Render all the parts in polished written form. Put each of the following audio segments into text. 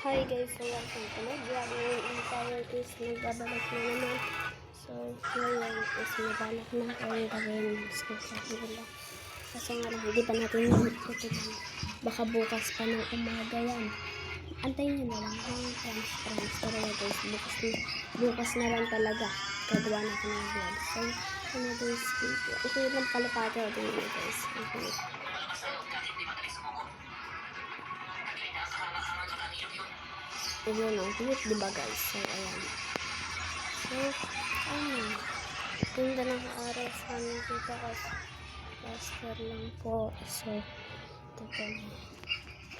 Hi guys, so welcome to my vlog. Ngayon tayo is nagbabalik na naman. So ngayon is nabalak na tayo gawin school sa nila. Kasi nga lang, hindi pa natin yung tutunan. Baka bukas pa ng umaga yan. Antayin nyo na lang hang trans talaga guys. Bukas na lang talaga. Gagawa natin ng vlog. So ano guys, ito yung palapate o din guys. Ayan o, cute diba guys? So, ayan. So, ano, ganda ng araw sa amin dito kasi plaster lang po. So, ito po.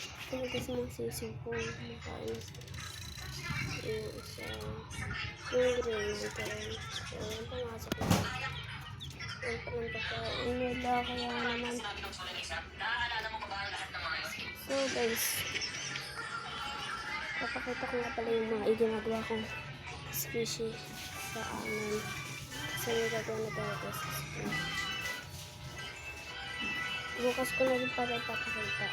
Ito kasi mga sisig po. Makainis. Yung isa, yung green natin. So, yung pumasok na. Yung pagkain nila, kaya naman. So, guys, papakita ko nga pala yung mga ginagawa kong species sa amin. Kasi may gagawa na tayo guys. Bukas ko na rin pala ipapakita.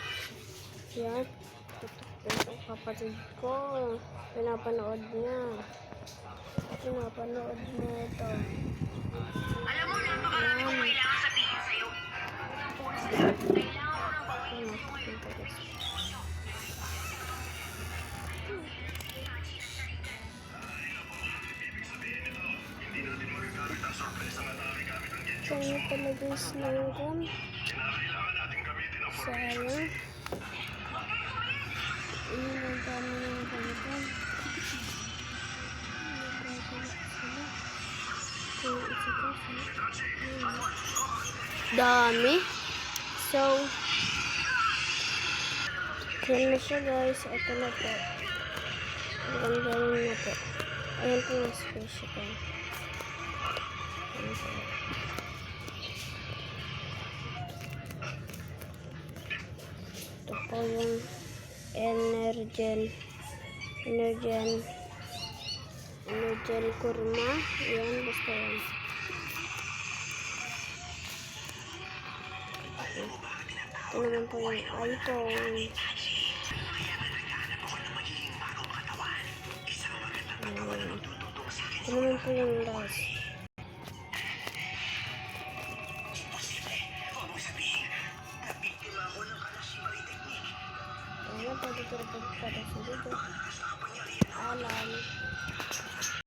Yan. Ito ang kapatid ko. Pinapanood niya. Pinapanood niya ito. Alam mo, napakalaking ko kailangan sabihin sa'yo. Kailangan mo ng bawiin mo Kaya talaga yung slogan. Sayang. Ang dami ng gamitan. Dami. So, yan na siya guys. Ito na po. Ang ganda na po. Ayan po yung special ko. Ito po yung Energen kurma. Yan, basta yan. Ito naman po yung iPhone. Ito naman po yung last. Ayan, pwede ko rin pagkakata sa dito. Alam.